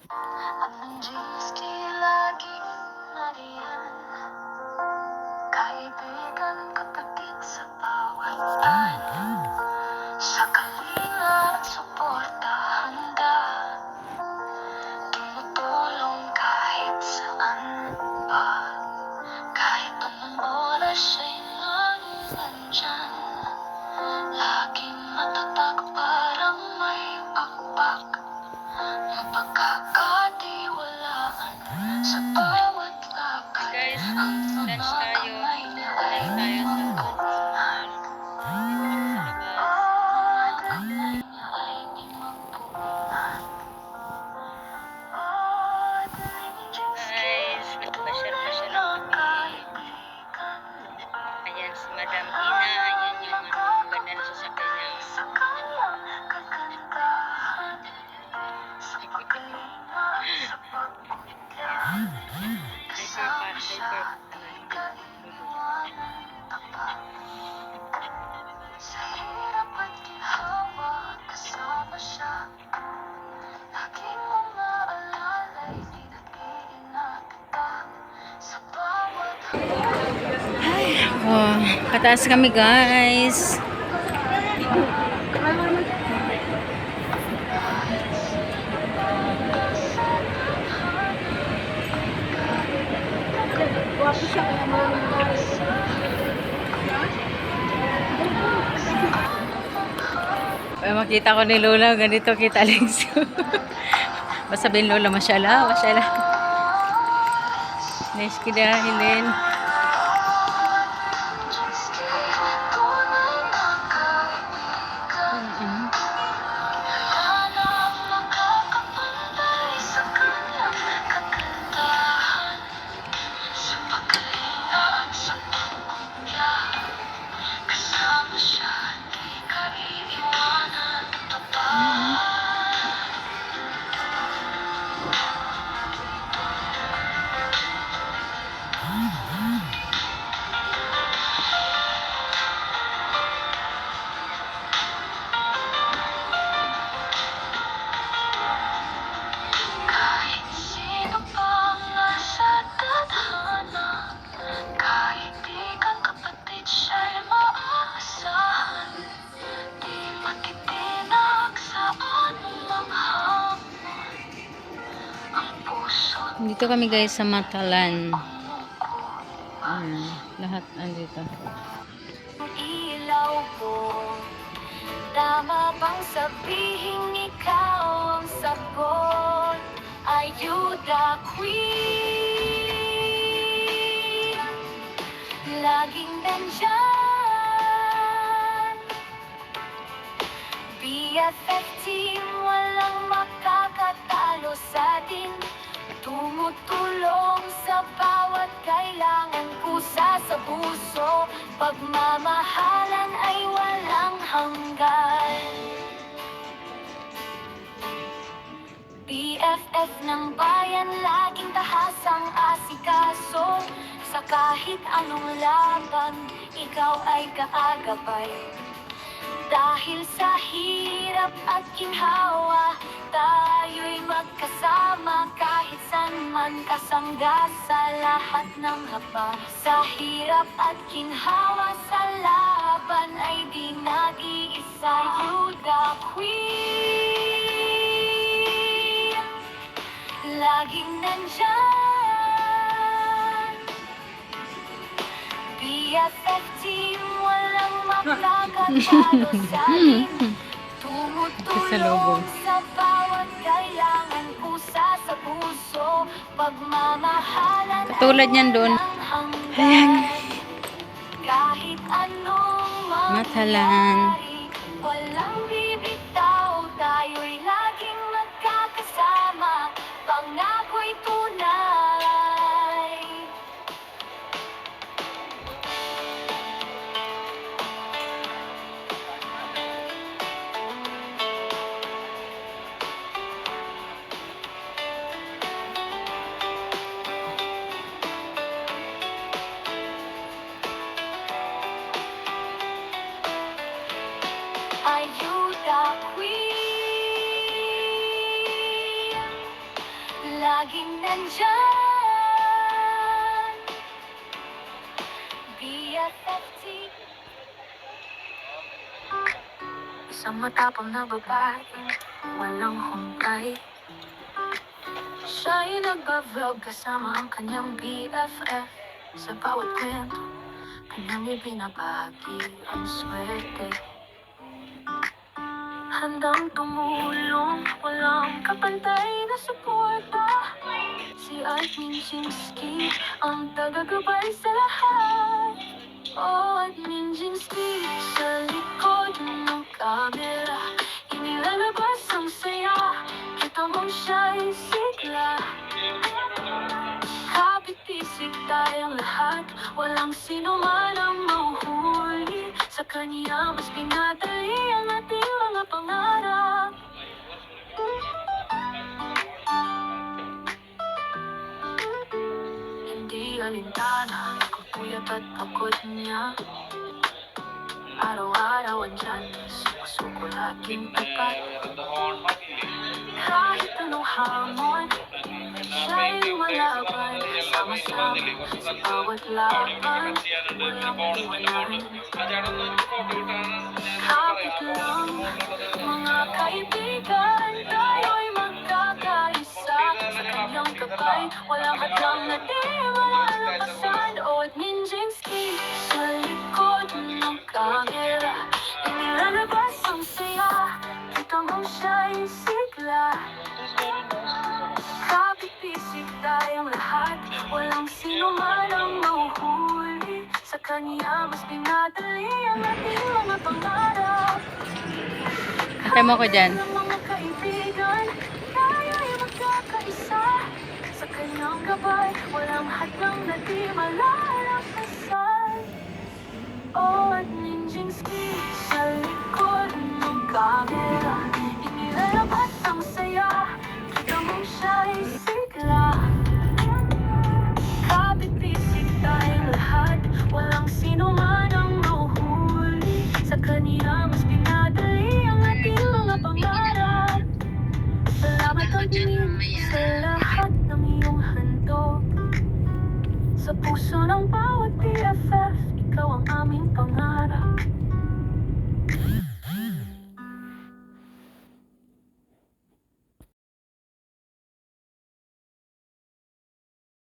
At ng Diyos di laging nariyan. Kaibigan, kapatid sa bawat ano. Sa kalinga at suporta handa. Tumutulong kahit saan pa. Kahit anong oras ay laging nandyan. Laging matatag parang may pakpak. Mapagkakatiwalaan sa bawat lakad. Guys, Ang lunch mga tayo. kamay niya ay Lunch tayo di sa magpunan. Ang kamay niya ay di magpunan. Guys, nagpasyal-pasyal lang kami. Ayan si Madam Ina. Ayan yung ang ganda na sasakyan niya. Sa kanyang kagandahan, sa pagkalinga, sa pagkutya, kasama siya, di ka iiwanan tapat. Sa hirap at ginhawa, kasama siya, laging mga alalay, di nag-iingat kita, sa bawat Oh, kataas kami guys. Ay, makita ko ni Lola, ganito kita Alex. Masabihin Lola, masyala, masyala. Nice kida, Helen. Kahit sino pang nasa tadhana, kahit di kang kapatid siya'y maaasahan. Di matitinag sa anumang hamon. Ang puso't Dito kami guys sa Matalan. pumupuan. Lahat andito. Ilaw ko, tama bang sabihing ikaw ang sagot? Ayuda queen, laging nandyan. BFF team, walang makakatalo sa atin. Tumutulong sa bawat kailangan, pusa sa puso. Pagmamahalan ay walang hanggan. BFF ng bayan, laging tahasang asikaso. Sa kahit anong laban, ikaw ay kaagapay. Dahil sa hirap at ginhawa, tayo'y magkasama kahit saan man, kasangga sa lahat ng haba. Sa hirap at ginhawa, sa laban ay di nag-iisa. Ayuda queen, laging nandyan. BFF team, walang makakatalo sa atin. Tumutulong sa bawat kailangan, pusa sa puso. Pagmamahalan Katulad niyan doon. Ayan. Kahit anong Matalan. mangyari, walang bibitaw, tayo'y laging magkakasama. Pangako'y tunay. Ayuda laging nandyan. BFFT. Isang matapang na babae, walang humpay. Siya'y nagbablog kasama ang kanyang BFF. Sa bawat kwento, kanyang ibinabagi ang swerte. Handang tumulong, walang kapantay na suporta. Si Admin Jinski ang tagagabay sa lahat. Oh, Admin Jinski, sa likod ng camera, inilalabas ang saya, kita mong siya'y sigla. Kapit-isip tayong lahat, walang sino man ang mahuhuli. Sa kanya mas pinadali ang ating mga pangarap. Hindi alintana, ang puyat at pagod niya. Araw-araw andyan, suko laging tapat. Kahit anong hamon, siya'y lumalaban. Sama-sama sa bawat laban, walang iwanan. Kapit lang, mga kaibigan, tayo'y magkakaisa. Sa kanyang gabay, walang hadlang na di malalampasan. O Admin Jinski, sa likod ng camera, inilalabas ang saya, kita mong siya'y sigla. Kapit-isip tayong lahat, walang sino man ang mahuhuli. Sa kanya mas pinadali ang ating mga pangarap. Antay mo ko dyan. Ng mga kaibigan, tayo'y magkakaisa. Sa kanyang gabay, walang hadlang na di malalampasan. Oh, Admin Jinski,